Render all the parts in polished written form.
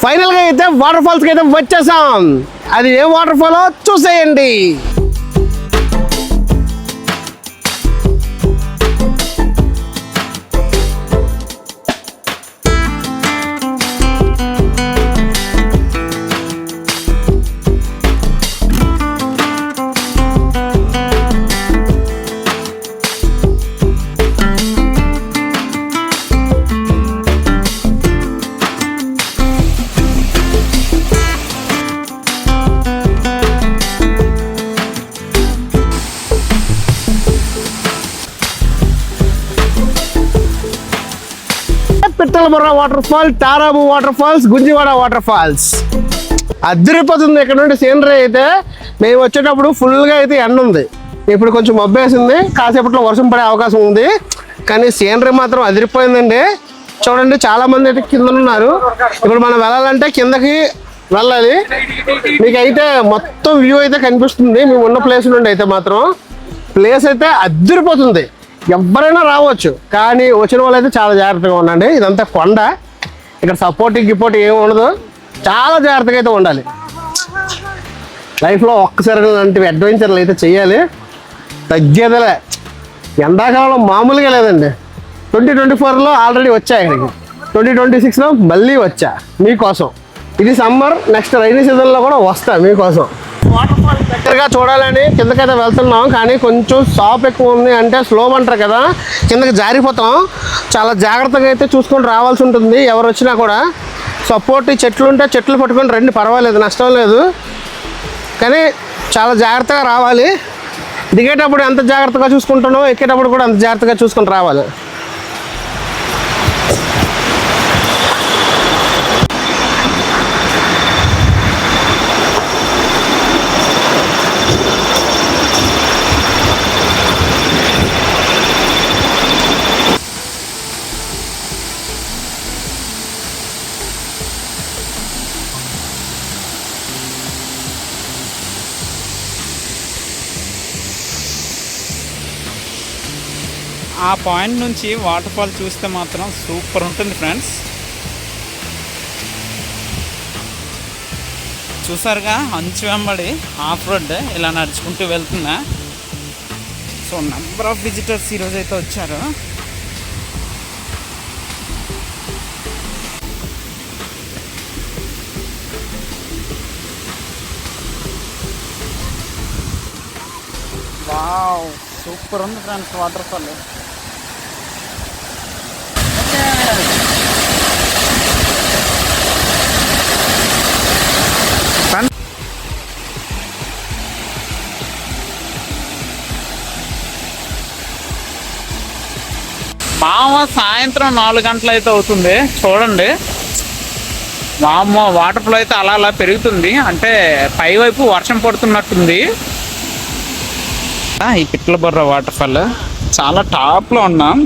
Final గా అయితే water falls కి అయితే వచ్చేసాం. అది ఏ వాటర్ ఫాల్ చూసేయండి. Pittalaburra waterfall, Tarabu waterfalls, Gunjivada waterfalls అదిరిపోతుంది. ఇక్కడ నుండి సీనరీ అయితే మేము వచ్చేటప్పుడు ఫుల్గా అయితే ఎండ ఉంది, ఇప్పుడు కొంచెం మబ్బేసింది, కాసేపట్లో వర్షం పడే అవకాశం ఉంది. కానీ సీనరీ మాత్రం అదిరిపోయిందండి. చూడండి చాలా మంది అయితే కింద ఉన్నారు. ఇప్పుడు మనం వెళ్ళాలంటే కిందకి వెళ్ళాలి. మీకు అయితే మొత్తం వ్యూ అయితే కనిపిస్తుంది మేము ఉన్న ప్లేస్ నుండి. అయితే మాత్రం ప్లేస్ అయితే అదిరిపోతుంది, ఎవరైనా రావచ్చు. కానీ వచ్చిన వాళ్ళు అయితే చాలా జాగ్రత్తగా ఉండండి. ఇదంతా కొండ, ఇక్కడ సపోర్టింగ్ గిపోర్ట్ ఏమి ఉండదు, చాలా జాగ్రత్తగా అయితే ఉండాలి. లైఫ్లో ఒక్కసారి లాంటివి అడ్వెంచర్లు అయితే చెయ్యాలి, తగ్గేదిలే. ఎండాకాలంలో మామూలుగా లేదండి. 2024లో ఆల్రెడీ వచ్చా ఇక్కడికి, 2026లో మళ్ళీ వచ్చా మీకోసం. ఇది సమ్మర్, నెక్స్ట్ రైనీ సీజన్లో కూడా వస్తా మీకోసం. వాటర్ ఫాల్ దగ్గరగా చూడాలని కిందకైతే వెళ్తున్నాం. కానీ కొంచెం సాప్ ఎక్కువ ఉంది, అంటే స్లో అంటారు కదా, కిందకి జారిపోతాం. చాలా జాగ్రత్తగా అయితే చూసుకొని రావాల్సి ఉంటుంది. ఎవరు వచ్చినా కూడా సపోర్ట్ చెట్లు ఉంటే చెట్లు పట్టుకొని రండి, పర్వాలేదు, నష్టం లేదు. కానీ చాలా జాగ్రత్తగా రావాలి. దిగేటప్పుడు ఎంత జాగ్రత్తగా చూసుకుంటానో ఎక్కేటప్పుడు కూడా అంత జాగ్రత్తగా చూసుకొని రావాలి. ఆ పాయింట్ నుంచి వాటర్ ఫాల్ చూస్తే మాత్రం సూపర్ ఉంటుంది ఫ్రెండ్స్. చూసారుగా అంచు వెంబడి ఆఫ్ రోడ్ ఇలా నడుచుకుంటూ వెళ్తున్నా. సో నెంబర్ ఆఫ్ విజిటర్స్ ఈరోజు అయితే వచ్చారు. వావ్, సూపర్ ఉంది ఫ్రెండ్స్ వాటర్ ఫాల్. మామ సాయంత్రం 4 గంటలు అయితే అవుతుంది. చూడండి మామ వాటర్ ఫ్లో అయితే అలా అలా పెరుగుతుంది, అంటే పై వైపు వర్షం పడుతున్నట్టుంది. ఈ పిట్లబుర్ర వాటర్ ఫాల్ చాలా టాప్లో ఉన్నాం.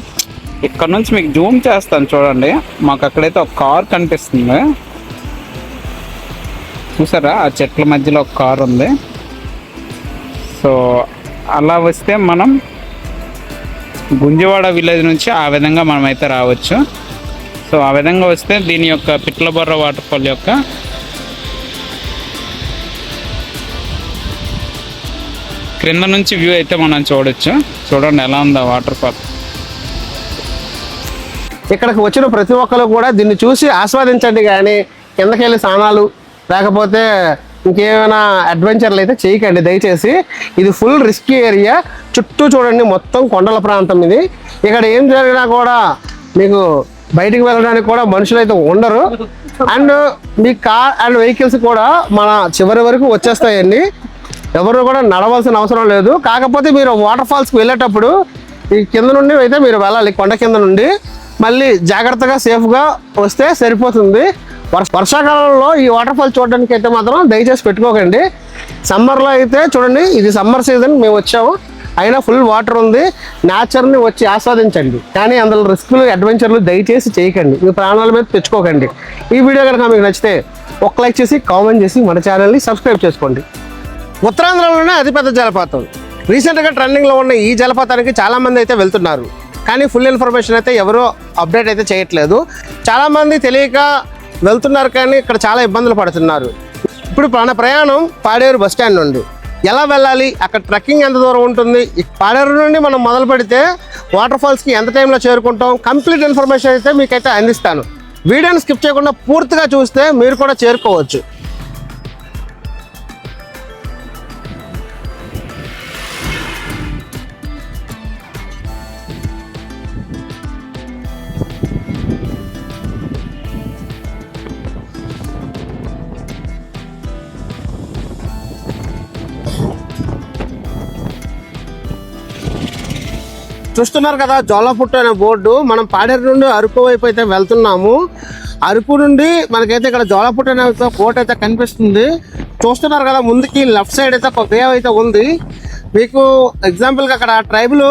ఇక్కడ నుంచి మీకు జూమ్ చేస్తాను చూడండి. మాకు అక్కడైతే ఒక కార్ కనిపిస్తుంది, చూసారా? ఆ చెట్ల మధ్యలో ఒక కార్ ఉంది. సో అలా వస్తే మనం గుంజివాడ విలేజ్ నుంచి ఆ విధంగా మనమైతే రావచ్చు. సో ఆ విధంగా వస్తే దీని యొక్క పిట్లబుర్ర వాటర్ ఫాల్ యొక్క క్రింద నుంచి వ్యూ అయితే మనం చూడొచ్చు. చూడండి ఎలా ఉందా వాటర్ ఫాల్. ఇక్కడికి వచ్చిన ప్రతి ఒక్కరు కూడా దీన్ని చూసి ఆస్వాదించండి, కానీ కిందకి వెళ్ళి స్నానాలు లేకపోతే ఇంకేమైనా అడ్వెంచర్లు అయితే చేయకండి దయచేసి. ఇది ఫుల్ రిస్కీ ఏరియా. చుట్టూ చూడండి మొత్తం కొండల ప్రాంతం ఇది. ఇక్కడ ఏం జరిగినా కూడా మీకు బయటికి వెళ్ళడానికి కూడా మనుషులు అయితే ఉండరు. And me car and vehicles కూడా మన చివరి వరకు వచ్చేస్తాయండి. ఎవరు కూడా నడవాల్సిన అవసరం లేదు. కాకపోతే మీరు వాటర్ ఫాల్స్కి వెళ్ళేటప్పుడు ఈ కింద నుండి అయితే మీరు వెళ్ళాలి, కొండ కింద నుండి. మళ్ళీ జాగ్రత్తగా సేఫ్గా వస్తే సరిపోతుంది. వర్షాకాలంలో ఈ వాటర్ ఫాల్ చూడడానికి అయితే మాత్రం దయచేసి పెట్టుకోకండి. సమ్మర్లో అయితే చూడండి, ఇది సమ్మర్ సీజన్, మేము వచ్చాము, అయినా ఫుల్ వాటర్ ఉంది. నేచర్ని వచ్చి ఆస్వాదించండి, కానీ అందులో రిస్కులు అడ్వెంచర్లు దయచేసి చేయకండి. మీ ప్రాణాల మీద తెచ్చుకోకండి. ఈ వీడియో కనుక మీకు నచ్చితే ఒక లైక్ చేసి కామెంట్ చేసి మన ఛానల్ని సబ్స్క్రైబ్ చేసుకోండి. ఉత్తరాంధ్రలోనే అతిపెద్ద జలపాతం, రీసెంట్గా ట్రెండింగ్లో ఉన్న ఈ జలపాతానికి చాలామంది అయితే వెళ్తున్నారు. కానీ ఫుల్ ఇన్ఫర్మేషన్ అయితే ఎవరూ అప్డేట్ అయితే చేయట్లేదు. చాలామంది తెలియక వెళ్తున్నారు, కానీ ఇక్కడ చాలా ఇబ్బందులు పడుతున్నారు. ఇప్పుడు మన ప్రయాణం పాడేరు బస్ స్టాండ్ నుండి ఎలా వెళ్ళాలి, అక్కడ ట్రెక్కింగ్ ఎంత దూరం ఉంటుంది, ఈ పాడేరు నుండి మనం మొదలు పెడితే వాటర్ ఫాల్స్కి ఎంత టైంలో చేరుకుంటాం, కంప్లీట్ ఇన్ఫర్మేషన్ అయితే మీకైతే అందిస్తాను. వీడియోని స్కిప్ చేయకుండా పూర్తిగా చూస్తే మీరు కూడా చేరుకోవచ్చు. చూస్తున్నారు కదా జోలపుట్టు అనే బోర్డు. మనం పాడేరు నుండి అరకు వైపు అయితే వెళ్తున్నాము. అరకు నుండి మనకైతే ఇక్కడ జోలపుట్టు అనే బోర్డు అయితే కనిపిస్తుంది. చూస్తున్నారు కదా ముందుకి లెఫ్ట్ సైడ్ అయితే ఒక వే అయితే ఉంది. మీకు ఎగ్జాంపుల్గా అక్కడ ట్రైబుల్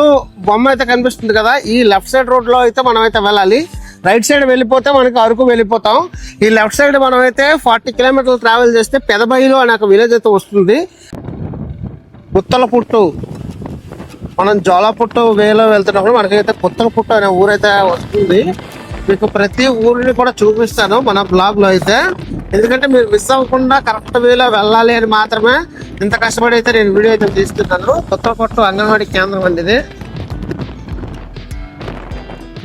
బొమ్మ అయితే కనిపిస్తుంది కదా, ఈ లెఫ్ట్ సైడ్ రోడ్లో అయితే మనం అయితే వెళ్ళాలి. రైట్ సైడ్ వెళ్ళిపోతే మనకి అరకు వెళ్ళిపోతాం. ఈ లెఫ్ట్ సైడ్ మనం అయితే 40 కిలోమీటర్లు ట్రావెల్ చేస్తే పెదబైలు అనే ఒక విలేజ్ అయితే వస్తుంది. గుత్తలపుట్టు, మనం జోలపుట్టు వేలో వెళ్తున్నప్పుడు మనకైతే గుత్తలపుట్టు అనే ఊరైతే వస్తుంది. మీకు ప్రతి ఊరిని కూడా చూపిస్తాను మన బ్లాగ్లో అయితే, ఎందుకంటే మీరు మిస్ అవ్వకుండా కరెక్ట్ వేలో వెళ్ళాలి అని మాత్రమే ఇంత కష్టపడి అయితే నేను వీడియో అయితే తీస్తున్నాను. గుత్తలపుట్టు అంగన్వాడీ కేంద్రం అండి ఇది.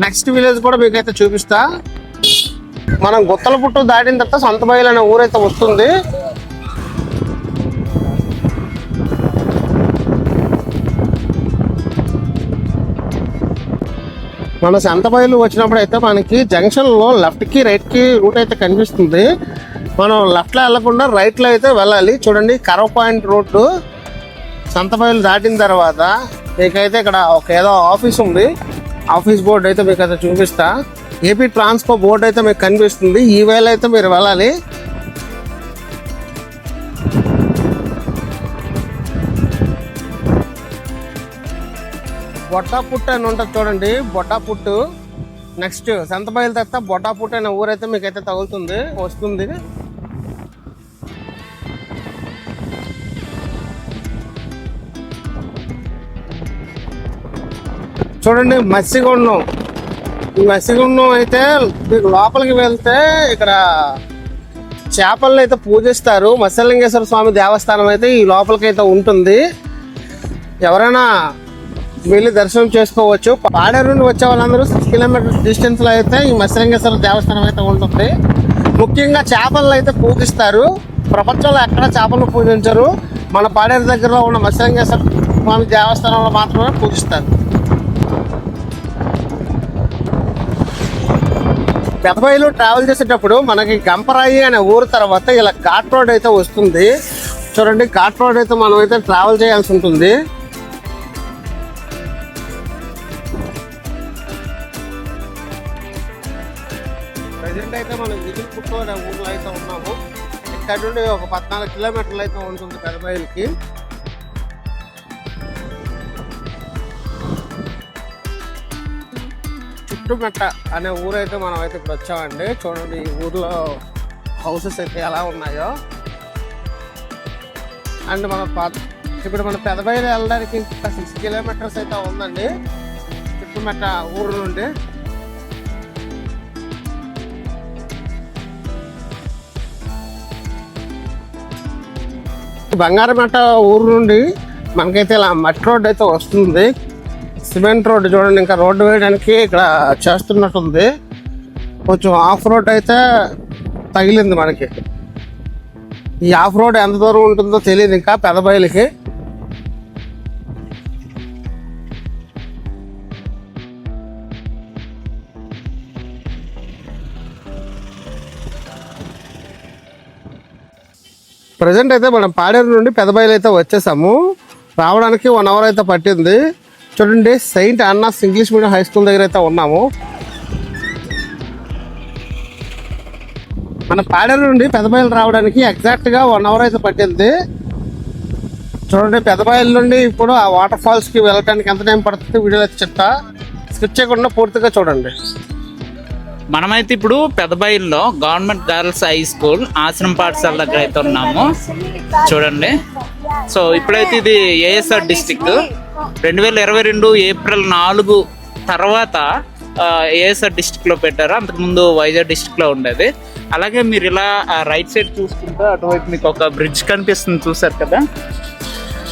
నెక్స్ట్ విలేజ్ కూడా మీకైతే చూపిస్తా. మనం గుత్తలపుట్టు దాటిన తర్వాత సంతబయలు అనే ఊరైతే వస్తుంది. మన సంతబయలు వచ్చినప్పుడు అయితే మనకి జంక్షన్లో లెఫ్ట్కి రైట్కి రూట్ అయితే కనిపిస్తుంది. మనం లెఫ్ట్లో వెళ్ళకుండా రైట్లో అయితే వెళ్ళాలి. చూడండి కరవ పాయింట్ రోడ్డు. సంతబయలు దాటిన తర్వాత మీకైతే ఇక్కడ ఒక ఏదో ఆఫీస్ ఉంది. ఆఫీస్ బోర్డు అయితే మీకు అయితే చూపిస్తా. ఏపీ ట్రాన్స్కో బోర్డు అయితే మీకు కనిపిస్తుంది. ఈ వేళ అయితే మీరు వెళ్ళాలి. బొట్టాపుట్టు అని ఉంటుంది చూడండి, బొట్టాపుట్టు. నెక్స్ట్ సంతబయలు తర్వాత బొట్టాపుట్టు అనే ఊరైతే మీకైతే తగులుతుంది వస్తుంది. చూడండి మత్స్యగుండం. ఈ మత్స్యగుండం అయితే మీకు లోపలికి వెళ్తే ఇక్కడ చేపలను అయితే పూజిస్తారు. మత్స్యలింగేశ్వర స్వామి దేవస్థానం అయితే ఈ లోపలికి అయితే ఉంటుంది. ఎవరైనా వెళ్ళి దర్శనం చేసుకోవచ్చు. పాడేరు నుండి వచ్చే వాళ్ళందరూ 6 కిలోమీటర్స్ డిస్టెన్స్ లో అయితే ఈ మత్స్యలింగేశ్వర దేవస్థానం అయితే ఉంటుంది. ముఖ్యంగా చేపలను అయితే పూజిస్తారు. ప్రపంచంలో ఎక్కడ చేపలను పూజించరు. మన పాడేరు దగ్గరలో ఉన్న మత్స్యలింగేశ్వర స్వామి దేవస్థానంలో మాత్రమే పూజిస్తారు. పెదబయలు ట్రావెల్ చేసేటప్పుడు మనకి గంపరాయి అనే ఊరు తర్వాత ఇలా ఘాట్ రోడ్ అయితే వస్తుంది. చూడండి ఘాట్ రోడ్ అయితే మనం అయితే ట్రావెల్ చేయాల్సి ఉంటుంది. ప్రజెంట్ అయితే మనం విజయపుట్టు అనే ఊర్లో అయితే ఉన్నాము. ఇక్కడ నుండి ఒక 14 కిలోమీటర్లు అయితే ఉంటుంది పెదబయలుకి. చుట్టుమెట్ట అనే ఊరైతే మనం అయితే ఇప్పుడు వచ్చామండి. చూడండి ఈ ఊర్లో హౌసెస్ అయితే ఎలా ఉన్నాయో. అండ్ ఇప్పుడు మన పెదబయలు వెళ్ళడానికి ఇంకా 6 కిలోమీటర్స్ అయితే ఉందండి చుట్టుమెట్ట ఊరు నుండి. బంగారమెట్ట ఊరు నుండి మనకైతే ఇలా మట్టి రోడ్ అయితే వస్తుంది. సిమెంట్ రోడ్డు చూడండి, ఇంకా రోడ్డు వేయడానికి ఇక్కడ చేస్తున్నట్టుంది. కొంచెం ఆఫ్ రోడ్ అయితే తగిలింది మనకి. ఈ ఆఫ్ రోడ్ ఎంత దూరం ఉంటుందో తెలియదు ఇంకా పెదబయలుకి. ప్రజెంట్ అయితే మనం పాడేరు నుండి పెదబయలు అయితే వచ్చేసాము. రావడానికి 1 అవర్ అయితే పట్టింది. చూడండి Saint Ann's English medium high school దగ్గర అయితే ఉన్నాము. మన పాడేరు నుండి పెదబయలు రావడానికి ఎగ్జాక్ట్గా 1 అవర్ అయితే పట్టింది. చూడండి పెదబయలు నుండి ఇప్పుడు ఆ వాటర్ ఫాల్స్కి వెళ్ళడానికి ఎంత టైం పడుతుంది వీడియో అయితే చెప్తా. స్కిప్ చేయకుండా పూర్తిగా చూడండి. మనమైతే ఇప్పుడు పెదబయలులో గవర్నమెంట్ గర్ల్స్ హై స్కూల్ ఆశ్రమ పాఠశాల దగ్గర అయితే ఉన్నాము. చూడండి, సో ఇప్పుడైతే ఇది ఏఎస్ఆర్ డిస్టిక్ 2022 ఏప్రిల్ 4 తర్వాత ఏఎస్ఆర్ డిస్ట్రిక్ట్లో పెట్టారు, అంతకుముందు వైజాగ్ డిస్ట్రిక్ట్లో ఉండేది. అలాగే మీరు ఇలా రైట్ సైడ్ చూసుకుంటే అటువైపు మీకు ఒక బ్రిడ్జ్ కనిపిస్తుంది, చూసారు కదా.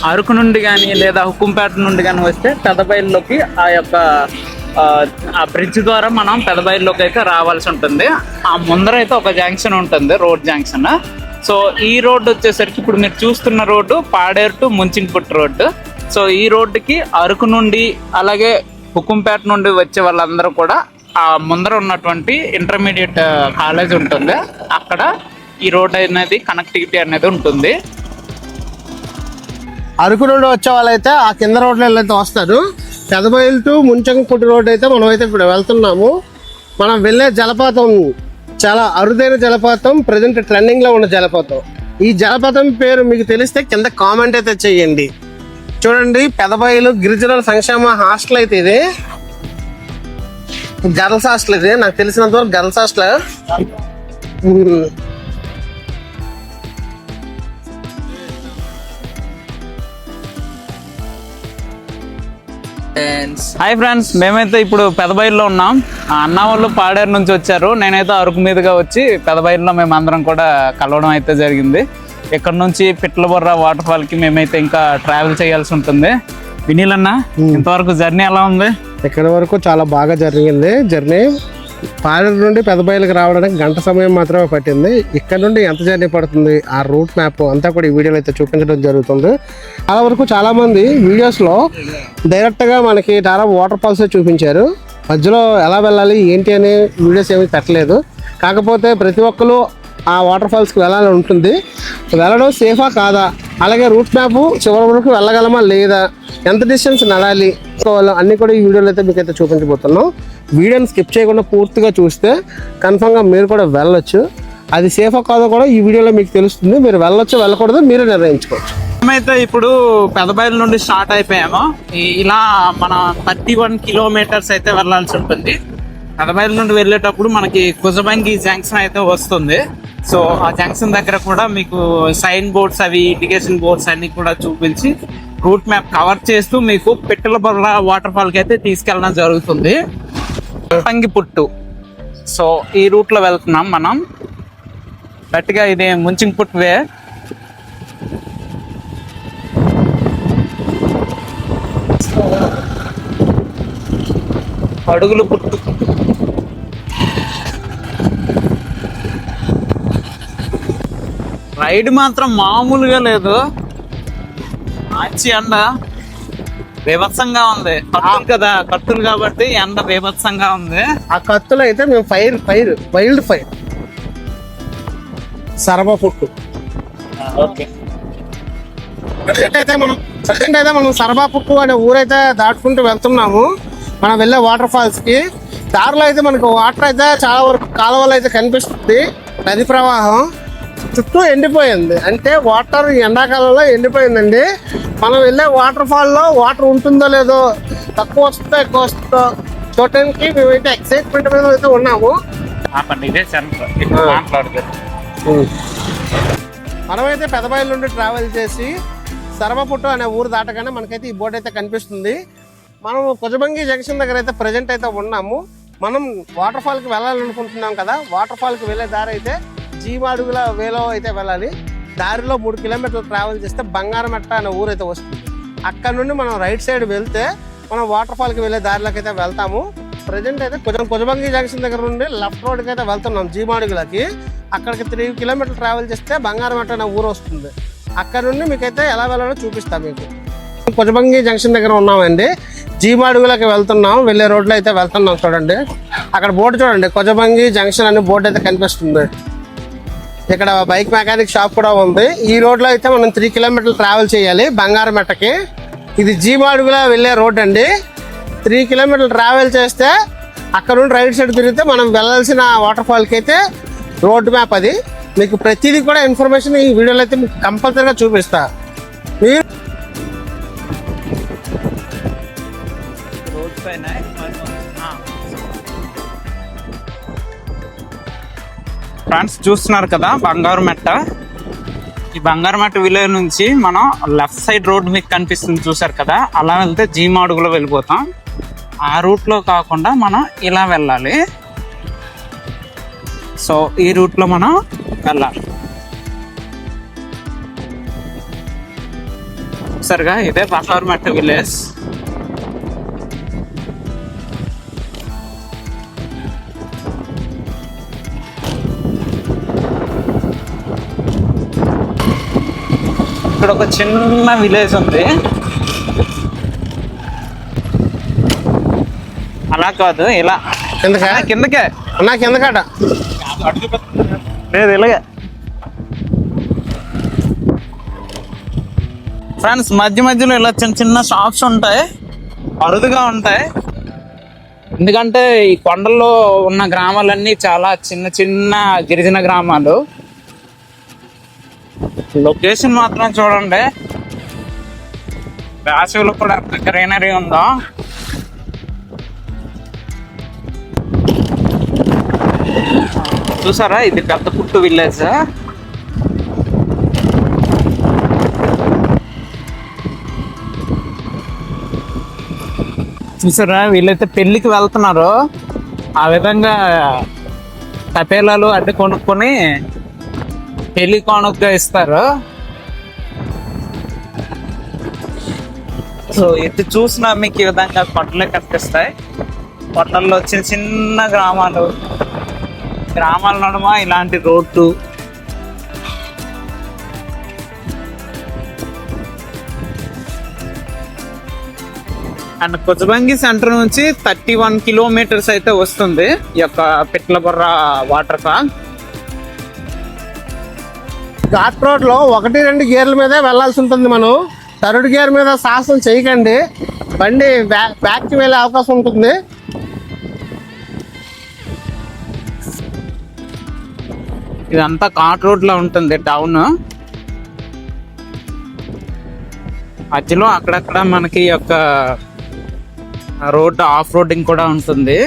అరకు నుండి కానీ లేదా హుకుంపేట నుండి కానీ వస్తే పెదబయలులోకి ఆ యొక్క ఆ బ్రిడ్జ్ ద్వారా మనం పెదబయలులోకి అయితే రావాల్సి ఉంటుంది. ఆ ముందర అయితే ఒక జంక్షన్ ఉంటుంది, రోడ్ జంక్షన్. సో ఈ రోడ్డు వచ్చేసరికి ఇప్పుడు మీరు చూస్తున్న road Paderu to Munchingputtu road. So ఈ రోడ్డుకి అరకు నుండి అలాగే హుకుంపేట నుండి వచ్చే వాళ్ళందరూ కూడా ఆ ముందర ఉన్నటువంటి ఇంటర్మీడియట్ కాలేజ్ ఉంటుంది, అక్కడ ఈ రోడ్ అనేది కనెక్టివిటీ అనేది ఉంటుంది. అరకు నుండి వచ్చే వాళ్ళైతే ఆ కింద రోడ్లో అయితే వస్తారు. పెదబయలు టు ముంచంగుపుట్టు రోడ్ అయితే మనం అయితే ఇప్పుడు వెళ్తున్నాము. మనం వెళ్ళే జలపాతం చాలా అరుదైన జలపాతం, ప్రజెంట్ ట్రెండింగ్ లో ఉన్న జలపాతం. ఈ జలపాతం పేరు మీకు తెలిస్తే కింద కామెంట్ అయితే చేయండి. చూడండి, పెదబయలు గిరిజనుల సంక్షేమ హాస్టల్ అయితే ఇది, గర్ల్స్ హాస్టల్ ఇది, నాకు తెలిసినంత వరకు గర్ల్స్ హాస్టల్. హాయ్ ఫ్రెండ్స్, మేమైతే ఇప్పుడు పెదబయలులో ఉన్నాం. అన్న వాళ్ళు పాడేరు నుంచి వచ్చారు, నేనైతే అరకు మీదుగా వచ్చి పెదబయలులో మేము అందరం కూడా కలవడం అయితే జరిగింది. ఇక్కడ నుంచి పిట్లబొర్ర వాటర్ ఫాల్ కి మేమైతే ఇంకా ట్రావెల్ చేయాల్సి ఉంటుంది. వినీల్ అన్న, ఇంతవరకు జర్నీ ఎలా ఉంది? ఇక్కడ వరకు చాలా బాగా జరిగింది జర్నీ. పాడేరు నుండి పెదబయలుకి రావడానికి గంట సమయం మాత్రమే పట్టింది. ఇక్కడ నుండి ఎంత జర్నీ పడుతుంది, ఆ రూట్ మ్యాప్ అంతా కూడా ఈ వీడియోలో అయితే చూపించడం జరుగుతుంది. చాలా వరకు చాలా మంది వీడియోస్లో డైరెక్ట్గా మనకి చాలా వాటర్ ఫాల్స్ చూపించారు, మధ్యలో ఎలా వెళ్ళాలి ఏంటి అనే వీడియోస్ ఏమీ పెట్టలేదు. కాకపోతే ప్రతి ఒక్కరు ఆ వాటర్ ఫాల్స్కి వెళ్ళాలని ఉంటుంది. వెళ్ళడం సేఫా కాదా, అలాగే రూట్ మ్యాప్ చివరి వరకు వెళ్ళగలమా లేదా, ఎంత డిస్టెన్స్ నడాలి, అన్నీ కూడా ఈ వీడియోలో అయితే మీకు అయితే చూపించబోతున్నాం. వీడియోని స్కిప్ చేయకుండా పూర్తిగా చూస్తే కన్ఫామ్గా మీరు కూడా వెళ్ళొచ్చు. అది సేఫా కాదో కూడా ఈ వీడియోలో మీకు తెలుస్తుంది. మీరు వెళ్ళొచ్చు వెళ్ళకూడదు మీరే నిర్ణయించుకోవచ్చు. మేమైతే ఇప్పుడు పెదబయలు నుండి స్టార్ట్ అయిపోయాము. ఇలా మన 31 కిలోమీటర్స్ అయితే వెళ్ళాల్సి ఉంటుంది. పెదబయలు నుండి వెళ్ళేటప్పుడు మనకి కుజబంగి జంక్షన్ అయితే వస్తుంది. సో ఆ జంక్షన్ దగ్గర కూడా మీకు సైన్ బోర్డ్స్ అవి ఇండికేషన్ బోర్డ్స్ అన్ని కూడా చూపించి రూట్ మ్యాప్ కవర్ చేస్తూ మీకు పిట్టలబొర్ర వాటర్ ఫాల్ కి అయితే తీసుకెళ్ళడం జరుగుతుంది. ముంచింగ్పుట్టు, సో ఈ రూట్ లో వెళ్తున్నాం మనం. గట్టిగా ఇది ముంచింగ్పుట్టు వే. అడుగులు పుట్టు, రైడ్ మాత్రం మామూలుగా లేదు. మంచి ఎండ బీభత్సంగా ఉంది. కత్తులు కదా, కత్తులు కాబట్టి ఎండ బీభత్సంగా ఉంది. ఆ కత్తులు అయితే మేము వైల్డ్ ఫైర్ సరబా పుట్టు. ఓకే, అయితే మనం సరబా పుట్టు అనే ఊరైతే దాటుకుంటూ వెళ్తున్నాము. మనం వెళ్ళే వాటర్ ఫాల్స్ కి దారిలో అయితే మనకు వాటర్ అయితే చాలా వరకు కాలువలు అయితే కనిపిస్తుంది. నది ప్రవాహం చుట్టూ ఎండిపోయింది, అంటే వాటర్ ఎండాకాలంలో ఎండిపోయిందండి. మనం వెళ్ళే వాటర్ ఫాల్లో వాటర్ ఉంటుందో లేదో, తక్కువ వస్తుందో ఎక్కువ వస్తుందో చూడటానికి మేమైతే ఎక్సైట్మెంట్ మీద అయితే ఉన్నాము. మనమైతే పెదబయలు నుండి ట్రావెల్ చేసి సరబపుట్టు అనే ఊరు దాటగానే మనకైతే ఈ బోర్డు అయితే కనిపిస్తుంది. మనం కుజబంగి జంక్షన్ దగ్గర అయితే ప్రజెంట్ అయితే ఉన్నాము. మనం వాటర్ ఫాల్కి వెళ్ళాలనుకుంటున్నాం కదా, వాటర్ ఫాల్కి వెళ్ళే దారి అయితే జీవాడుగుల వేలో అయితే వెళ్ళాలి. దారిలో 3 కిలోమీటర్లు ట్రావెల్ చేస్తే బంగారమెట్ట అనే ఊరు అయితే వస్తుంది. అక్కడ నుండి మనం రైట్ సైడ్ వెళ్తే మనం వాటర్ ఫాల్కి వెళ్ళే దారిలోకి అయితే వెళ్తాము. ప్రజెంట్ అయితే కుజబంగి జంక్షన్ దగ్గర నుండి లెఫ్ట్ రోడ్కి అయితే వెళ్తున్నాం జీమాడుగులకి. అక్కడికి 3 కిలోమీటర్లు ట్రావెల్ చేస్తే బంగారమెట్ట అనే ఊరు వస్తుంది. అక్కడ నుండి మీకైతే ఎలా వెళ్ళాలో చూపిస్తాం మీకు. కుజబంగి జంక్షన్ దగ్గర ఉన్నామండి, జీమాడుగులకి వెళ్తున్నాం. వెళ్ళే రోడ్లో అయితే వెళ్తున్నాం. చూడండి అక్కడ బోర్డు చూడండి, కుజబంగి జంక్షన్ అనే బోర్డు అయితే కనిపిస్తుంది. ఇక్కడ బైక్ మెకానిక్ షాప్ కూడా ఉంది. ఈ రోడ్లో అయితే మనం 3 కిలోమీటర్లు ట్రావెల్ చేయాలి బంగారమెట్టకి. ఇది జీమాడుగుల వెళ్ళే రోడ్ అండి. 3 కిలోమీటర్లు ట్రావెల్ చేస్తే అక్కడ నుండి రైట్ సైడ్ తిరిగితే మనం వెళ్ళాల్సిన వాటర్ ఫాల్కి అయితే రోడ్ మ్యాప్ అది. మీకు ప్రతిదీ కూడా ఇన్ఫర్మేషన్ ఈ వీడియోలో అయితే మీకు కంపల్సరీగా చూపిస్తా. మీరు ఫ్రెండ్స్ చూస్తున్నారు కదా బంగారమెట్ట. ఈ బంగారమెట్ట విలేజ్ నుంచి మనం లెఫ్ట్ సైడ్ రోడ్ మీకు కనిపిస్తుంది చూసారు కదా, అలా వెళ్తే జీమాడుగులో వెళ్ళిపోతాం. ఆ రూట్లో కాకుండా మనం ఇలా వెళ్ళాలి. సో ఈ రూట్లో మనం వెళ్ళాలి. సరిగా ఇదే బసవరమెట్ట విలేజ్. ఇక్కడ ఒక చిన్న విలేజ్ ఉంది. అలా కాదు, ఇలా కిందకా? కిందకే అన్నా కిందకాట లేదు, ఇలాగే. ఫ్రెండ్స్, మధ్య మధ్యలో ఇలా చిన్న చిన్న షాప్స్ ఉంటాయి, అరుదుగా ఉంటాయి. ఎందుకంటే ఈ కొండల్లో ఉన్న గ్రామాలన్నీ చాలా చిన్న చిన్న గిరిజన గ్రామాలు. లొకేషన్ మాత్రం చూడండి, వేసవిలో కూడా ఎంత గ్రీనరీ ఉందో. చూసారా, ఇది పెద్ద పుట్టు విలేజ్. చూసారా, వీళ్ళైతే పెళ్ళికి వెళ్తున్నారు. ఆ విధంగా తపేలాలు అడ్డు కొనుక్కొని పెళ్లి కానుకగా ఇస్తారు. సో ఇది చూసినా మీకు ఈ విధంగా కొండలే కనిపిస్తాయి. కొండల్లో చిన్న చిన్న గ్రామాల నడుమ ఇలాంటి రోడ్లు. అండ్ కుజబంగి సెంటర్ నుంచి 31 కిలోమీటర్స్ అయితే వస్తుంది ఈ యొక్క పిట్లబుర్ర వాటర్ ఫాల్. ఘాట్ రోడ్ లో 1-2 గేర్ల మీదే వెళ్లాల్సి ఉంటుంది. మనం 3rd గేర్ మీద సాహసం చేయకండి, బండి బ్యాక్ కి వెళ్ళే అవకాశం ఉంటుంది. ఇదంతా ఘాట్ రోడ్ లో ఉంటుంది టౌన్. మధ్యలో అక్కడక్కడ మనకి యొక్క రోడ్ ఆఫ్ రోడింగ్ కూడా ఉంటుంది.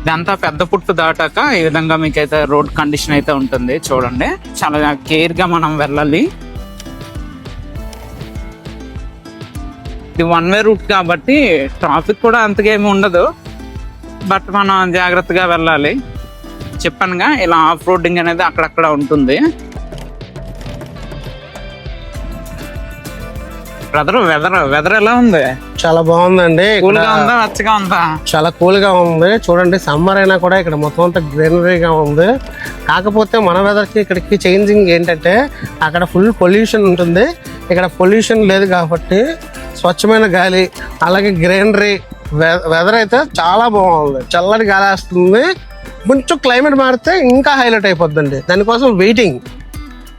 ఇదంతా పెద్ద పుట్టు దాటాక ఈ విధంగా మీకైతే రోడ్ కండిషన్ అయితే ఉంటుంది. చూడండి, చాలా కేర్ గా మనం వెళ్ళాలి. ఇది 1 వే రూట్ కాబట్టి ట్రాఫిక్ కూడా అంతగా ఏమి ఉండదు, బట్ మనం జాగ్రత్తగా వెళ్ళాలి. చెప్పానుగా, ఇలా ఆఫ్ రోడింగ్ అనేది అక్కడక్కడ ఉంటుంది. బ్రదర్, వెదర్ ఎలా ఉంది? చాలా బాగుందండి. కూల్గా ఉందా, వెచ్చగా ఉందా? చాలా కూల్ గా ఉంది. చూడండి, సమ్మర్ అయినా కూడా ఇక్కడ మొత్తం అంతా గ్రీనరీగా ఉంది. కాకపోతే మన వెదర్ కి ఇక్కడికి చేంజింగ్ ఏంటంటే, అక్కడ ఫుల్ పొల్యూషన్ ఉంటుంది, ఇక్కడ పొల్యూషన్ లేదు కాబట్టి స్వచ్ఛమైన గాలి, అలాగే గ్రీనరీ. వెదర్ అయితే చాలా బాగుంది, చల్లటి గాలి వస్తుంది. కొంచెం క్లైమేట్ మారితే ఇంకా హైలైట్ అయిపోద్దండి. దానికోసం వెయిటింగ్.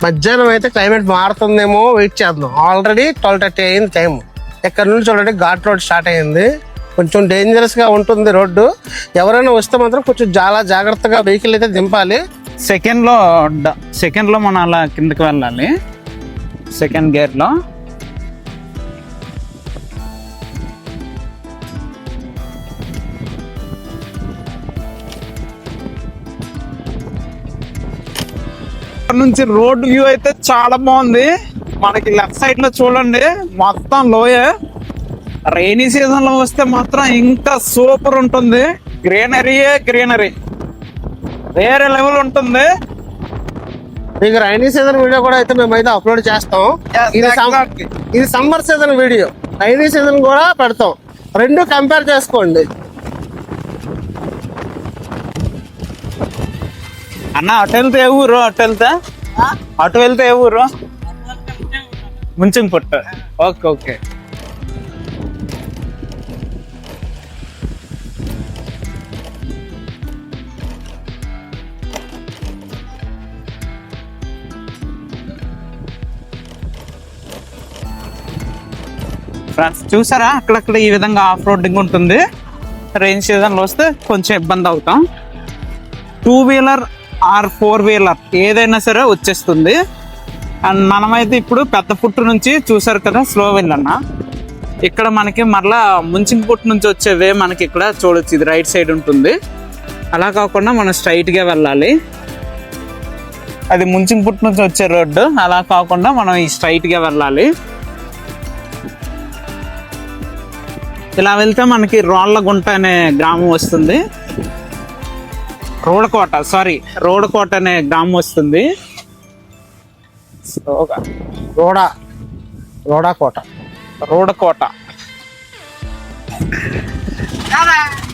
మధ్యాహ్నం అయితే క్లైమేట్ మారుతుందేమో, వెయిట్ చేద్దాం. ఆల్రెడీ 12:30 అయింది టైం. ఇక్కడ నుంచి చూడండి, ఘాట్ రోడ్ స్టార్ట్ అయింది. కొంచెం డేంజరస్ గా ఉంటుంది రోడ్డు. ఎవరైనా వస్తే మాత్రం కొంచెం చాలా జాగ్రత్తగా వెహికల్ అయితే దింపాలి. సెకండ్ లో మనం అలా కిందకి వెళ్ళాలి, సెకండ్ గేర్ లో. నుంచి రోడ్ వ్యూ అయితే చాలా బాగుంది. మనకి లెఫ్ట్ సైడ్ లో చూడండి, మొత్తం లోయ. రైనీ సీజన్ లో వస్తే మాత్రం ఇంకా సూపర్ ఉంటుంది. గ్రీనరీ వేరే లెవెల్ ఉంటుంది. మీకు రైనీ సీజన్ వీడియో కూడా అయితే మేమైతే అప్లోడ్ చేస్తాం. ఇది summer season video, rainy season కూడా పెడతాం. రెండు కంపేర్ చేసుకోండి. అన్న, అటు వెళ్తే ఏ ఊరు? అటు వెళ్తే ఏ ఊరు? ముంచింపుట్టు. ఓకే. ఫ్రెండ్స్, చూసారా, అక్కడక్కడ ఈ విధంగా ఆఫ్ రోడింగ్ ఉంటుంది. రైన్ సీజన్లో వస్తే కొంచెం ఇబ్బంది అవుతాం. 2 వీలర్ ఆర్ 4 వీలర్ ఏదైనా సరే వచ్చేస్తుంది. అండ్ మనమైతే ఇప్పుడు పెద్ద పుట్టు నుంచి చూసారు కదా, స్లో వెళ్ళన్న. ఇక్కడ మనకి మరలా ముంచింపుట్టు నుంచి వచ్చేవే మనకి ఇక్కడ చూడొచ్చు. ఇది రైట్ సైడ్ ఉంటుంది. అలా కాకుండా మనం స్ట్రైట్గా వెళ్ళాలి. అది ముంచింపుట్టు నుంచి వచ్చే రోడ్డు. అలా కాకుండా మనం ఈ స్ట్రైట్గా వెళ్ళాలి. ఇలా వెళ్తే మనకి రోళ్ళగుంట అనే గ్రామం వస్తుంది. రోడకోట అనే గ్రామం వస్తుంది. రోడకోట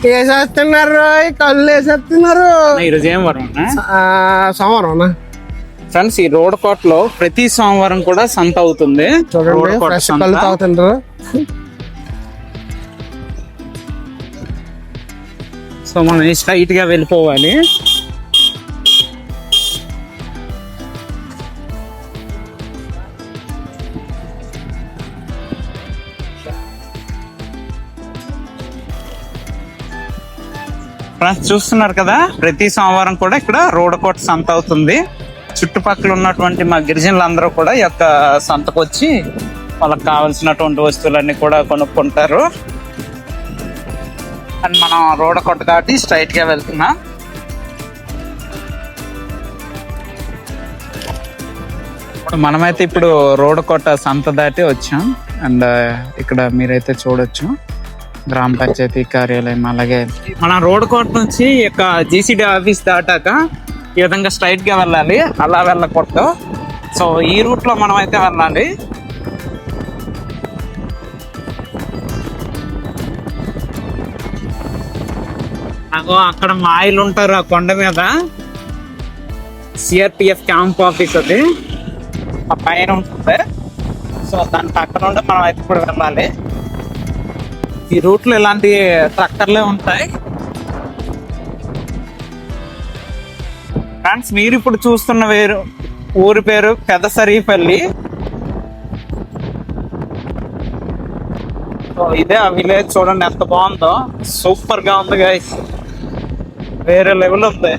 వేసేస్తున్నారు, కళ్ళు వేసేస్తున్నారు. ఈరోజు ఏం వారం సోమవారం ఫ్రెండ్స్. ఈ రోడకోటలో ప్రతి సోమవారం కూడా సంత అవుతుంది. చూడండి, ఫ్రెష్ కళ్ళు తాగుతుండ్రు. సో మనం స్ట్రైట్ గా వెళ్ళిపోవాలి. ఫ్రెండ్స్ చూస్తున్నారు కదా, ప్రతి సోమవారం కూడా ఇక్కడ రోడకోట సంత అవుతుంది. చుట్టుపక్కల ఉన్నటువంటి మా గిరిజనులందరూ కూడా ఈ యొక్క సంతకు వచ్చి వాళ్ళకి కావాల్సినటువంటి వస్తువులన్నీ కూడా కొనుక్కుంటారు. అండ్ మనం రోడకోట దాటి స్ట్రైట్ గా వెళ్తున్నాం. మనమైతే ఇప్పుడు రోడకోట సంత దాటి వచ్చాం. అండ్ ఇక్కడ మీరైతే చూడొచ్చు గ్రామ పంచాయతీ కార్యాలయం. అలాగే మన రోడకోట నుంచి ఈ యొక్క జీసీడీ ఆఫీస్ దాటాక ఈ విధంగా స్ట్రైట్ గా వెళ్ళాలి, అలా వెళ్ళకూడదు. సో ఈ రూట్ లో మనం అయితే వెళ్ళాలి. అక్కడ మా ఆయిల్ ఉంటారు ఆ కొండ మీద. సిఆర్పిఎఫ్ క్యాంప్ ఆఫీస్ అది ఆ పైన ఉంటుంది. సో దాని పక్కన ఉండి మనం అయితే ఇప్పుడు వెళ్ళాలి. ఈ రూట్ లో ఇలాంటి ట్రక్కర్లే ఉంటాయి. ఫ్రెండ్స్ మీరు ఇప్పుడు చూస్తున్న ఊరి పేరు పెదసరిపల్లి. సో ఇదే ఆ విలేజ్. చూడండి ఎంత బాగుందో, సూపర్ గా ఉంది గైస్, వేరే లెవెల్ ఉంది.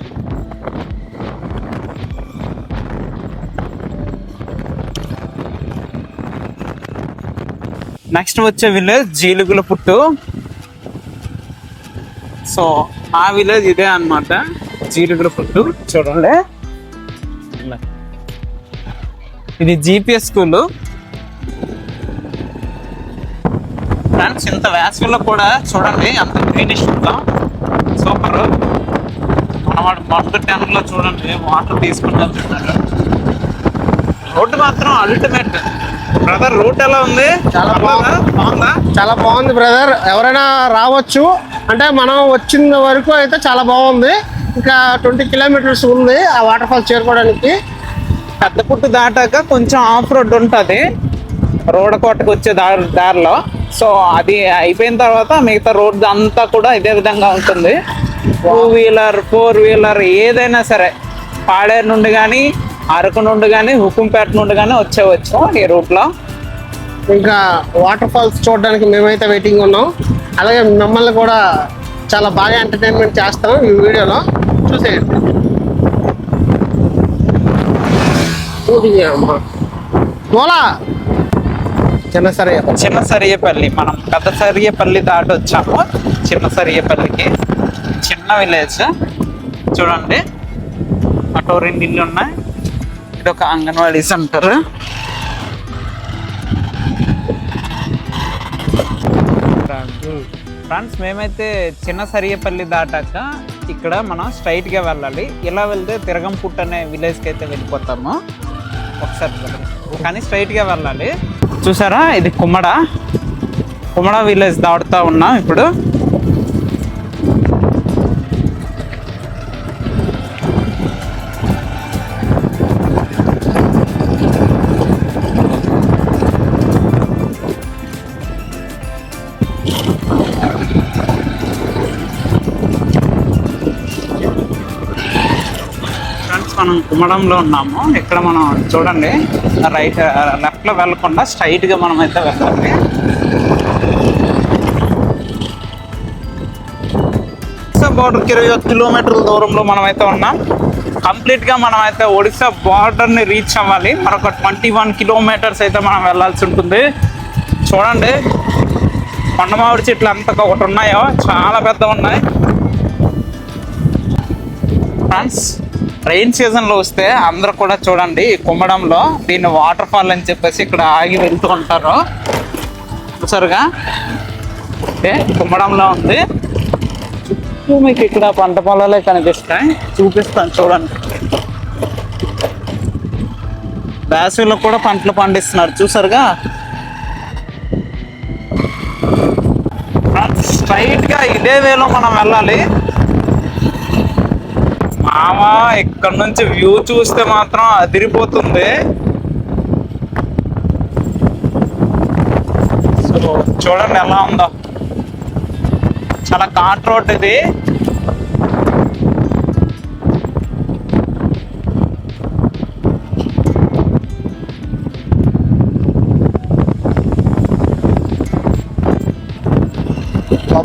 నెక్స్ట్ వచ్చే విలేజ్ జీలుగుల పుట్టు. సో ఆ విలేజ్ ఇదే అన్నమాట, జీలుగుల పుట్టు. చూడండి ఇది జిపిఎస్ స్కూల్. ఫ్రెండ్స్ ఇంత వేసవిలో కూడా చూడండి అంత గ్రీనిష్ ఉందా, సూపర్. మనవాడు మొదటి 10 లో చూడండి వాటర్ తీసుకుంటూ వెళ్తున్నారు. రోడ్డు మాత్రం అల్టిమేట్. బ్రదర్ రూట్ ఎలా ఉంది? చాలా బాగుందా? చాలా బాగుంది బ్రదర్, ఎవరైనా రావచ్చు. అంటే మనం వచ్చిన వరకు అయితే చాలా బాగుంది. ఇంకా 20 కిలోమీటర్స్ ఉంది ఆ వాటర్ ఫాల్ చేరుకోవడానికి. పెద్ద పుట్టు దాటాక కొంచెం ఆఫ్ రోడ్ ఉంటుంది రోడకోటకు వచ్చే దారిలో. సో అది అయిపోయిన తర్వాత మిగతా రోడ్ అంతా కూడా ఇదే విధంగా ఉంటుంది. 2 వీలర్ 4 వీలర్ ఏదైనా సరే పాడేరు నుండి కానీ, అరకు నుండి కానీ, హుకుంపేట నుండి కానీ వచ్చేవచ్చు ఈ రూట్లో. ఇంకా వాటర్ ఫాల్స్ చూడడానికి మేమైతే వెయిటింగ్ ఉన్నాం. అలాగే మిమ్మల్ని కూడా చాలా బాగా ఎంటర్టైన్మెంట్ చేస్తాం ఈ వీడియోలో, చూసేయండి. చిన్న సరియపల్లి. మనం పెద్ద సరియపల్లి దాటి వచ్చాము చిన్న సరియపల్లికి. చిన్న విలేజ్ చూడండి, అటో 2 ఇల్లు ఉన్నాయి. ఇది ఒక అంగన్వాడీ సెంటర్. ఫ్రెండ్స్ మేమైతే చిన్న సరియపల్లి దాటాక ఇక్కడ మనం స్ట్రైట్ గా వెళ్ళాలి. ఇలా వెళ్తే తిరగంపుట్టు అనే విలేజ్ కి అయితే వెళ్ళిపోతాము ఒకసారి, కానీ స్ట్రైట్ గా వెళ్ళాలి. చూసారా ఇది కుమ్మడ విలేజ్ దాటుతా ఉన్నాం ఇప్పుడు. మనం కుమ్మడంలో ఉన్నాము. ఇక్కడ మనం చూడండి లెఫ్ట్ లో వెళ్ళకుండా స్ట్రైట్ గా మనం అయితే వెళ్ళాలి. బార్డర్ 21 కిలోమీటర్ల దూరంలో మనం అయితే ఉన్నాం. కంప్లీట్ గా మనం అయితే ఒడిశా బార్డర్ ని రీచ్ అవ్వాలి. మరొక 21 కిలోమీటర్స్ అయితే మనం వెళ్ళాల్సి ఉంటుంది. చూడండి కొండమావిడి చెట్లు అంత ఒకటి ఉన్నాయో చాలా పెద్ద ఉన్నాయి. ఫ్రెండ్స్ రైన్ సీజన్లో వస్తే అందరూ కూడా చూడండి ఈ కుమ్మడంలో దీన్ని వాటర్ ఫాల్ అని చెప్పేసి ఇక్కడ ఆగి వెళ్తూ ఉంటారు. చూసారుగా ఓకే, కుమ్మడంలో ఉంది. చుట్టూ మీకు ఇక్కడ పంట పొలాలే కనిపిస్తాయి, చూపిస్తాను చూడండి. వేసవిలో కూడా పంటలు పండిస్తున్నారు చూసారుగా. స్ట్రైట్ గా ఇదే వేలో మనం వెళ్ళాలి. మామ ఇక్కడ నుంచి వ్యూ చూస్తే మాత్రం అదిరిపోతుంది. సో చూడండి ఎలా ఉందో, చాలా ఘాట్ రోడ్ ఇది.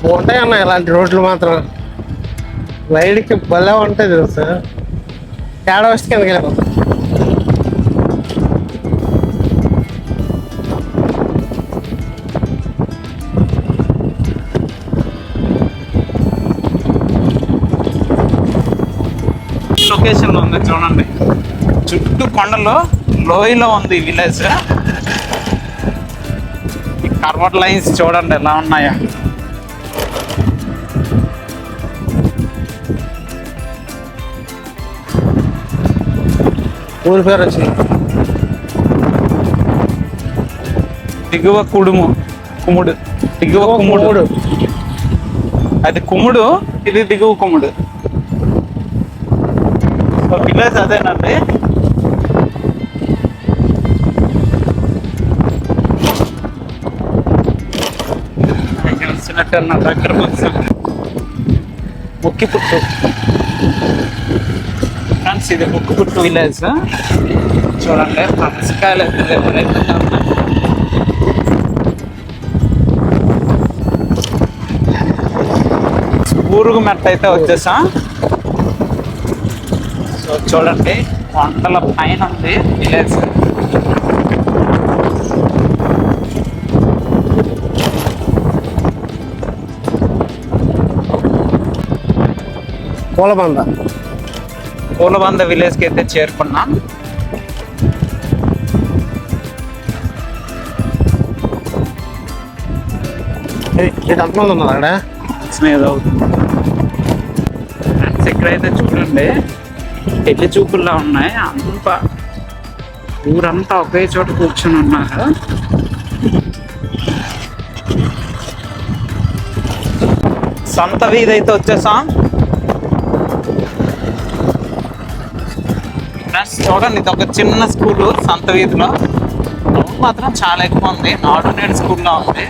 బాగుంటాయి అన్న ఇలాంటి రోడ్లు మాత్రం, రైడ్కి భలే ఉంటాయి తెలుసా. తేడా వస్తే కిందకి వెళ్ళిపోతాం. లొకేషన్ లో ఉంది చూడండి, చుట్టూ కొండలు, లోయలో ఉంది విలేజ్. ఈ కర్వట్ లైన్స్ చూడండి ఎలా ఉన్నాయో. ఊరి పేరు వచ్చి దిగువ కుముడు, దిగువ కుముడు. అది కుముడు, ఇది దిగువ కుముడు. సో విలేజ్ అదేనండి. తెలిసినట్టు నా దగ్గరకు వచ్చాను. ముక్కిపుట్టు ఫ్రెండ్స్, ఇది ముక్కిపుట్టు విలేజ్. చూడండి పనసకాయలు ఎవరైతే ఊరుగు మెట్ట అయితే వచ్చేసా. సో చూడండి కొండల పైన ఉంది విలేజ్. పూలబంద విలేజ్కి అయితే చేరుకున్నాం. ఎంతమంది ఉన్నారు అక్కడ? ఫ్రెండ్స్ ఇక్కడైతే చూడండి పెళ్లి చూపుల్లా ఉన్నాయి. అంతా ఊరంతా ఒకే చోట కూర్చొని ఉన్నారు. సొంత వీధి అయితే వచ్చేసాం. ఫ్రెండ్స్ చూడండి, ఇది ఒక చిన్న స్కూల్ సొంత వీధిలో. క్రౌడ్ మాత్రం చాలా ఎక్కువ ఉంది. నాడు నేడు స్కూల్లో ఉంది.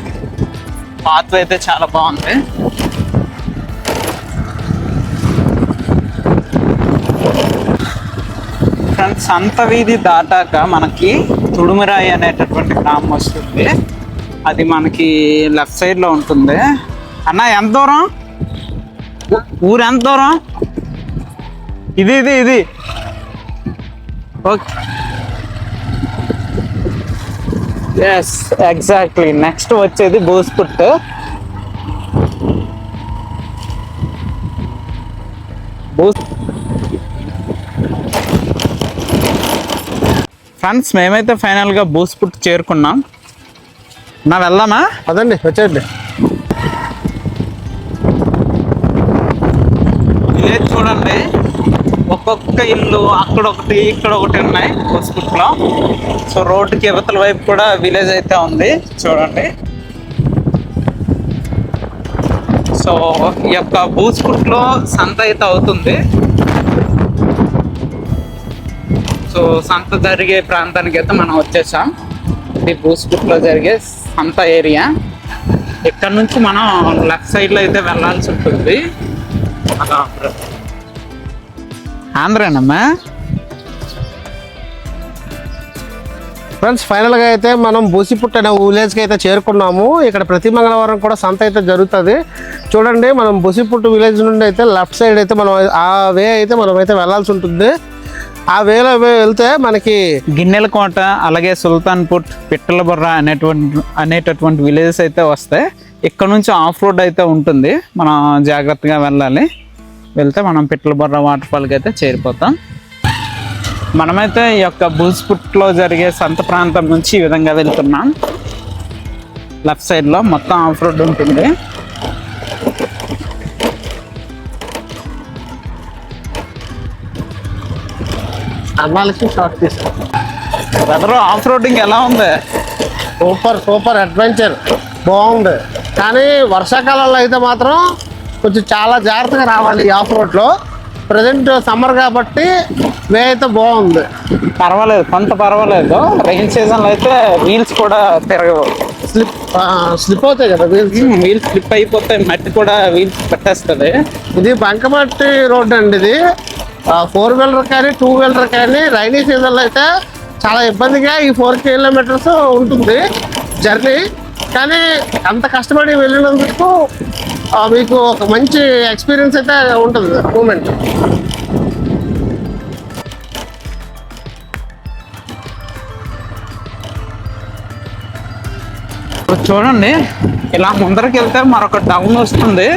పాత్వ అయితే చాలా బాగుంది. ఫ్రెండ్స్ సంత వీధి దాటాక మనకి తుడుమిరాయి అనేటటువంటి గ్రామం వస్తుంది. అది మనకి లెఫ్ట్ సైడ్ లో ఉంటుంది. అన్న ఎంత దూరం? ఊరు ఎంత దూరం? ఇది ఇది ఇది ఓకే, ఎస్ ఎగ్జాక్ట్లీ. నెక్స్ట్ వచ్చేది బోస్పుట్. ఫ్రెండ్స్ మేమైతే ఫైనల్గా బోస్పుట్ చేరుకున్నాం. నా వెళ్దామా? అదండి వచ్చేయండి. విలేజ్ చూడండి, ఒక్కొక్క ఇల్లు అక్కడ ఒకటి ఇక్కడ ఒకటి ఉన్నాయి బోస్పుట్లో. సో రోడ్డుకి ఇవతల వైపు కూడా విలేజ్ అయితే ఉంది చూడండి. సో ఈ యొక్క బోస్పుట్లో సంత అయితే అవుతుంది. సో సంత జరిగే ప్రాంతానికి అయితే మనం వచ్చేసాం. ఇది బోస్పుట్లో జరిగే సంత ఏరియా. ఇక్కడ నుంచి మనం లెఫ్ట్ సైడ్లో అయితే వెళ్ళాల్సి ఉంటుంది. ఆంధ్రానమ్మా. ఫ్రెండ్స్ ఫైనల్గా అయితే మనం బూసిపుట్టు అనే విలేజ్కి అయితే చేరుకున్నాము. ఇక్కడ ప్రతి మంగళవారం కూడా సంత అయితే జరుగుతుంది. చూడండి మనం బూసిపుట్టు విలేజ్ నుండి అయితే లెఫ్ట్ సైడ్ అయితే మనం ఆ వే అయితే మనం అయితే వెళ్ళాల్సి ఉంటుంది. ఆ వేలో వెళ్తే మనకి గిన్నెలకోట, అలాగే సుల్తాన్పూట్, పిట్టలబుర్ర అనేటటువంటి విలేజెస్ అయితే వస్తాయి. ఇక్కడ నుంచి ఆఫ్ రోడ్ అయితే ఉంటుంది. మనం జాగ్రత్తగా వెళ్ళాలి. వెళ్తే మనం పిట్టలబుర్ర వాటర్ ఫాల్కి అయితే చేరిపోతాం. మనమైతే ఈ యొక్క బూస్పుట్లో జరిగే సంత ప్రాంతం నుంచి ఈ విధంగా వెళ్తున్నాం. లెఫ్ట్ సైడ్ లో మొత్తం ఆఫ్ రోడ్ ఉంటుంది. అన్నాలకి షార్ట్ తీసుకో. బ్రదర్ ఆఫ్ రోడింగ్ ఎలా ఉంది? సూపర్ అడ్వెంచర్ బాగుంది. కానీ వర్షాకాలంలో అయితే మాత్రం కొంచెం చాలా జాగ్రత్తగా రావాలి ఈ ఆఫ్ రోడ్లో. ప్రజెంట్ సమ్మర్ కాబట్టి వే అయితే బాగుంది, పర్వాలేదు, కొంత పర్వాలేదు. రైన్ సీజన్లో అయితే వీల్స్ కూడా తిరగవు, స్లిప్ అవుతాయి కదా వీల్స్. వీల్స్ స్లిప్ అయిపోతాయి, మట్టి కూడా వీల్స్ పెట్టేస్తుంది. ఇది బంకమట్టి రోడ్ అండి. ఇది 4 వీలర్ కానీ 2 వీలర్ కానీ రైనీ సీజన్లో అయితే చాలా ఇబ్బందిగా ఈ 4 కిలోమీటర్స్ ఉంటుంది జర్నీ. కానీ అంత కష్టపడి వెళ్ళినందుకు మీకు ఒక మంచి ఎక్స్పీరియన్స్ అయితే ఉంటుంది మూమెంట్. చూడండి, ఇలా ముందరికి వెళ్తే మరొక డౌన్ వస్తుంది.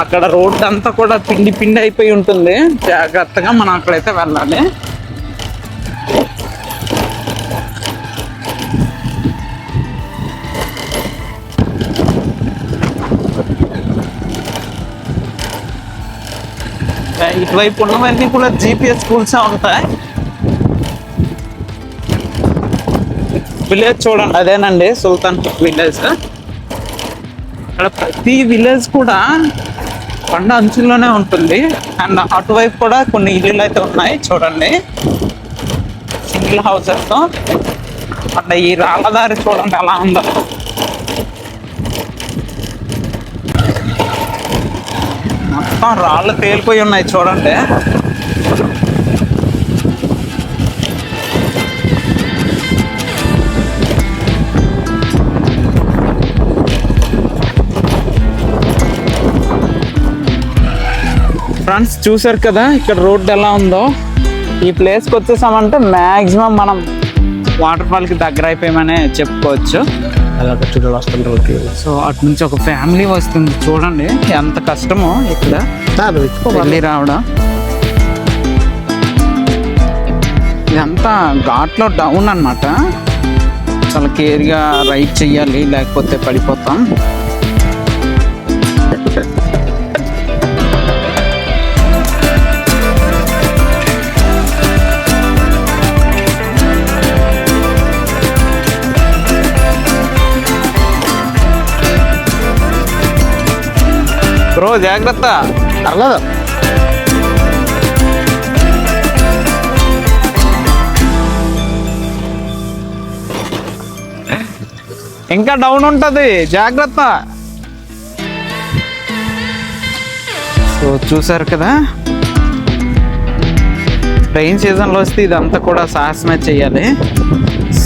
అక్కడ రోడ్ అంతా కూడా పిండి పిండి అయిపోయి ఉంటుంది. జాగ్రత్తగా మనం అక్కడైతే వెళ్ళాలి. ఇటువైపు ఉన్నవన్నీ కూడా GPS స్కూల్స్ ఉంటాయి. విలేజ్ చూడండి, అదేనండి సుల్తాన్ విలేజ్. ఇక్కడ ప్రతి విలేజ్ కూడా కొండ అంచుల్లోనే ఉంటుంది. అండ్ అటువైపు కూడా కొన్ని ఇల్లులు అయితే ఉన్నాయి చూడండి, సింగిల్ హౌసెస్. అండ్ ఈ రాళ్ళదారి చూడండి ఎలా ఉందో. మొత్తం రాళ్ళు తేలిపోయి ఉన్నాయి చూడండి. ఫ్రెండ్స్ చూసారు కదా ఇక్కడ రోడ్ ఎలా ఉందో. ఈ ప్లేస్కి వచ్చేసామంటే మ్యాక్సిమం మనం వాటర్ ఫాల్కి దగ్గర అయిపోయామనే చెప్పుకోవచ్చు. సో అటు నుంచి ఒక ఫ్యామిలీ వస్తుంది చూడండి, ఎంత కష్టమో ఇక్కడ వెళ్ళి రావడం. ఇదంతా ఘాట్లో డౌన్ అన్నమాట. చాలా కేర్గా రైడ్ చెయ్యాలి, లేకపోతే పడిపోతాం. బ్రో జాగ్రత్త. అలా ఇంకా డౌన్ ఉంటది, జాగ్రత్త. సో చూసారు కదా, రైన్ సీజన్లో వస్తే ఇదంతా కూడా సాహసమే చేయాలి.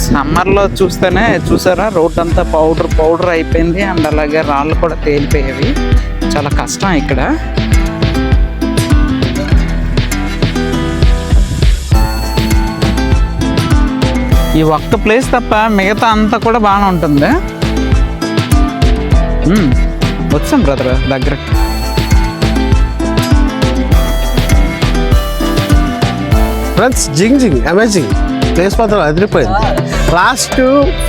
సమ్మర్లో చూస్తేనే చూసారా రోడ్ అంతా పౌడర్ అయిపోయింది. అండ్ అలాగే రాళ్ళు కూడా తేలిపోయేవి. చాలా కష్టం ఇక్కడ. ఈ ఒక్క ప్లేస్ తప్ప మిగతా అంతా కూడా బాగానే ఉంటుంది. వచ్చాం బ్రదర్ దగ్గర. ఫ్రెండ్స్ జింగ్ అమేజింగ్ ప్లేస్ మాత్రం అదిరిపోయింది. లాస్ట్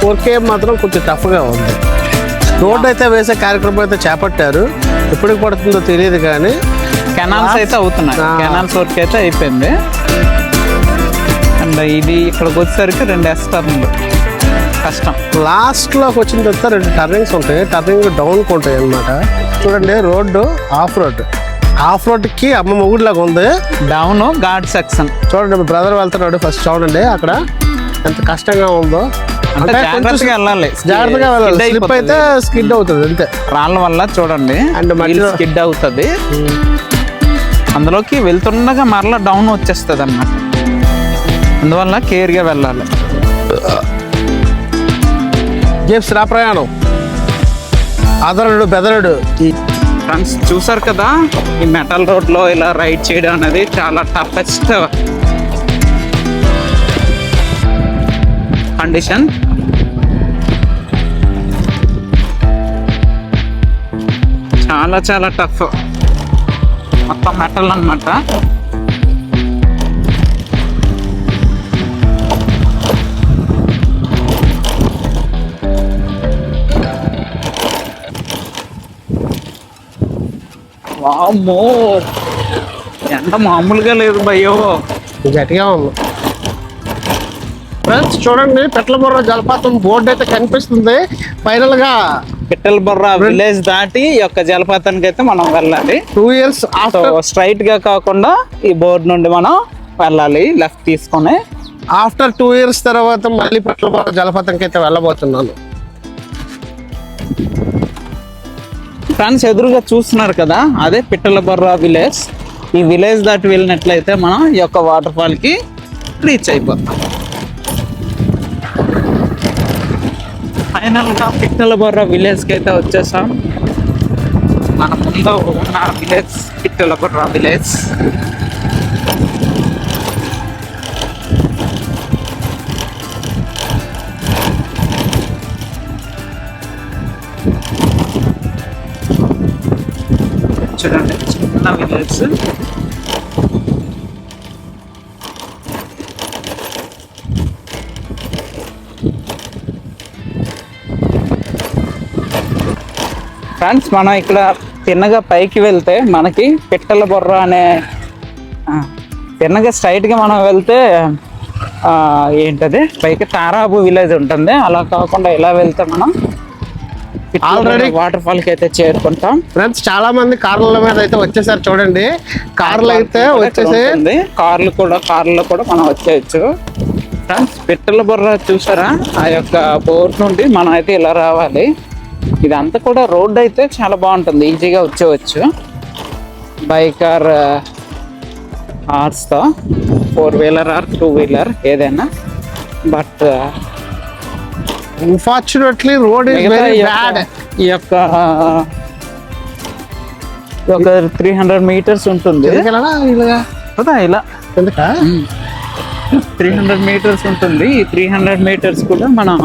4 km మాత్రం కొంచెం టఫ్గా ఉంది. రోడ్ అయితే వేసే కార్యక్రమం అయితే చేపట్టారు, ఎప్పటికి పడుతుందో తెలియదు. కానీ కెనాల్స్ అయితే అవుతున్నాయి, కెనాల్స్ వర్క్ అయితే అయిపోయింది. అండ్ ఇది ఇక్కడికి వచ్చేసరికి 2 ఎస్టర్న్లు కష్టం. లాస్ట్లోకి వచ్చిన తర్వాత 2 టర్నింగ్స్ ఉంటాయి, టర్నింగ్ డౌన్కి ఉంటాయి అన్నమాట. చూడండి రోడ్డు ఆఫ్ రోడ్కి అమ్మ మొగుడిలాగా ఉంది. డౌన్ ఘాట్ సెక్షన్ చూడండి, మీ బ్రదర్ వెళ్తున్నాడు ఫస్ట్. చూడండి అక్కడ ఎంత కష్టంగా ఉందో. అంటే జాగ్రత్తగా వెళ్ళాలి, జాగ్రత్తగా వెళ్ళాలి. స్లిప్ అయితే స్కిడ్ అవుతుంది అంతే రాళ్ళ వల్ల. చూడండి అండ్ మళ్ళీ స్కిడ్ అవుతుంది. అందులోకి వెళ్తుండగా మరలా డౌన్ వచ్చేస్తుంది అన్నమాట. అందువల్ల కేర్గా వెళ్ళాలి. జేమ్స్ రా ప్రయాణం అదరుడు బెదరుడు. ఫ్రెండ్స్ చూసారు కదా, ఈ మెటల్ రోడ్లో ఇలా రైడ్ చేయడం అనేది చాలా టఫెస్ట్ కండిషన్. చాలా టఫ్, మొత్తం మెటల్ అన్నమాట. అమ్మో ఎంత మామూలుగా లేదు భయ్యో. గట్టిగా ఉంది ఫ్రెండ్స్. చూడండి పిట్లబుర్ర జలపాతం బోర్డు అయితే కనిపిస్తుంది. ఫైనల్ గా పిట్టల బొర్ర విలేజ్ దాటి ఈ యొక్క జలపాతానికి అయితే మనం వెళ్ళాలి. 2 years ఆఫ్టర్ స్ట్రైట్ గా కాకుండా ఈ బోర్డు నుండి మనం వెళ్ళాలి లెఫ్ట్ తీసుకొని. 2 years తర్వాత మళ్ళీ పిట్లబుర్ర జలపాతంకి అయితే వెళ్ళబోతున్నాను. ఫ్రెండ్స్ ఎదురుగా చూస్తున్నారు కదా, అదే పిట్టల బొర్ర విలేజ్. ఈ విలేజ్ దాటి వెళ్ళినట్లయితే మనం ఈ యొక్క వాటర్ ఫాల్ కి రీచ్ అయిపోతాం. ఫైనల్ గా పిట్టల బొర్ర విలేజ్ కి అయితే వచ్చేసాం. మన ముందు ఉన్న విలేజ్ పిట్టల బొర్ర విలేజ్. చూడండి చిన్న విలేజ్. ఫ్రెండ్స్ మనం ఇక్కడ తిన్నగా పైకి వెళ్తే మనకి పిట్టల బొర్ర అనే తిన్నగా స్ట్రైట్గా మనం వెళ్తే ఏంటది పైకి తారాబు విలేజ్ ఉంటుంది. అలా కాకుండా ఇలా వెళ్తే మనం ఆల్రెడీ వాటర్ ఫాల్ కి అయితే చేరుకుంటాం. ఫ్రెండ్స్ చాలా మంది కార్ల మీద అయితే వచ్చేసారు. చూడండి కార్లు అయితే వచ్చేసి కార్లో కూడా మనం వచ్చేయచ్చు. ఫ్రెండ్స్ పిట్టల బొర్ర చూసారా, ఆ యొక్క బోర్డు నుండి మనం అయితే ఇలా రావాలి. ఇదంతా కూడా రోడ్ అయితే చాలా బాగుంటుంది, ఈజీగా వచ్చేవచ్చు బైక్ ఆర్ కార్స్తో, 4-wheeler ఆర్ 2-wheeler ఏదైనా. But unfortunately road is very bad. ఈ యొక్క 300 meters ఉంటుంది ఇలా 300 meters ఉంటుంది. ఈ 300 meters కూడా మనం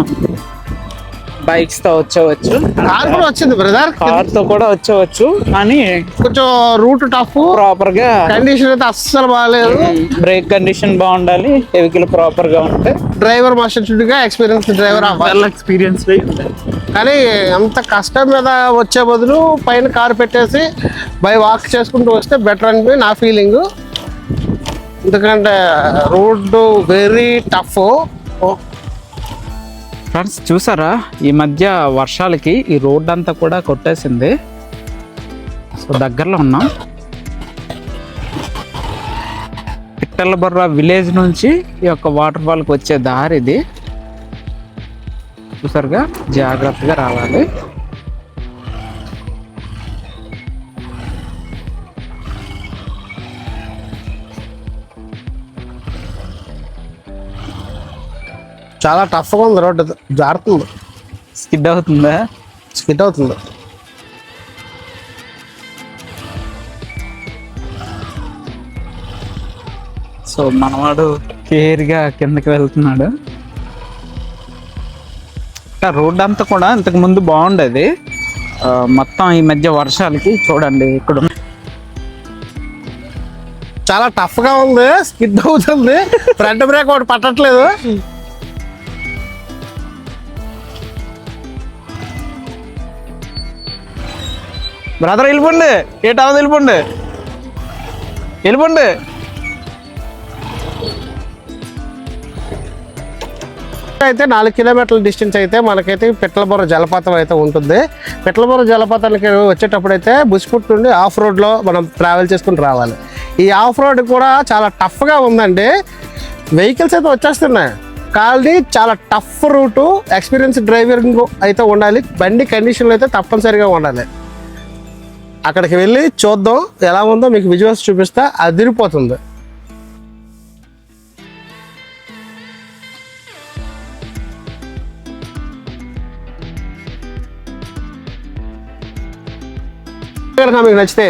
బైక్స్ తో వచ్చేవచ్చు. కార్ కూడా వచ్చింది బ్రదర్, కార్ తో కూడా వచ్చేవచ్చు. కానీ కొంచెం రూట్ టఫ్, ప్రాపర్ గా కండిషన్ అయితే అస్సలు బాగాలేదు. బ్రేక్ కండిషన్ బాగుండాలి, వెహికల్ ప్రాపర్ గా ఉంటే. డ్రైవర్ మాస్టర్ గా ఎక్స్పీరియన్స్ డ్రైవర్ ఎక్స్పీరియన్స్. కానీ అంత కష్టం మీద వచ్చే బదులు పైన కార్ పెట్టేసి బై వాక్ చేసుకుంటూ వస్తే బెటర్ అని నా ఫీలింగ్. ఎందుకంటే రోడ్డు వెరీ టఫ్. ఫ్రెండ్స్ చూసారా, ఈ మధ్య వర్షాలకి ఈ రోడ్ అంతా కూడా కొట్టేసింది. సో దగ్గరలో ఉన్నాం. పిట్టల బొర్ర విలేజ్ నుంచి ఈ యొక్క వాటర్ ఫాల్కి వచ్చే దారి ఇది. చూసారుగా, జాగ్రత్తగా రావాలి. చాలా టఫ్గా ఉంది రోడ్డు, జారుతుంది, స్కిడ్ అవుతుంది. సో మనవాడు కేర్గా కిందకి వెళ్తున్నాడు. రోడ్ అంతా కూడా ఇంతకు ముందు బాగుండేది, మొత్తం ఈ మధ్య వర్షాలకి చూడండి ఇక్కడ చాలా టఫ్గా ఉంది, స్కిడ్ అవుతుంది. ఫ్రంట్ బ్రేక్ ఒకటి పట్టట్లేదు. బ్రదర్ వెళ్ళిపోండి, ఏటాவது వెళ్ళిపోండి. అయితే 4 kilometerల డిస్టెన్స్ అయితే మనకైతే పిట్లబొర్ర జలపాతం అయితే ఉంటుంది. పిట్లబొర్ర జలపాతానికి వచ్చేటప్పుడు అయితే బుస్పుట్ నుండి ఆఫ్ రోడ్లో మనం ట్రావెల్ చేసుకుని రావాలి. ఈ ఆఫ్ రోడ్ కూడా చాలా టఫ్గా ఉందండి. వెహికల్స్ అయితే వచ్చేస్తున్నాయి, కానీ చాలా టఫ్ రూటు. ఎక్స్పీరియన్స్ డ్రైవింగ్ అయితే ఉండాలి, బండి కండిషన్లో అయితే తప్పనిసరిగా ఉండాలి. అక్కడికి వెళ్ళి చూద్దాం ఎలా ఉందో, మీకు విజువల్స్ చూపిస్తా, అదిరిపోతుంది. కనుక మీకు నచ్చితే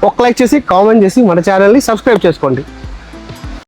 ఒక లైక్ చేసి కామెంట్ చేసి మన ఛానల్ని సబ్స్క్రైబ్ చేసుకోండి.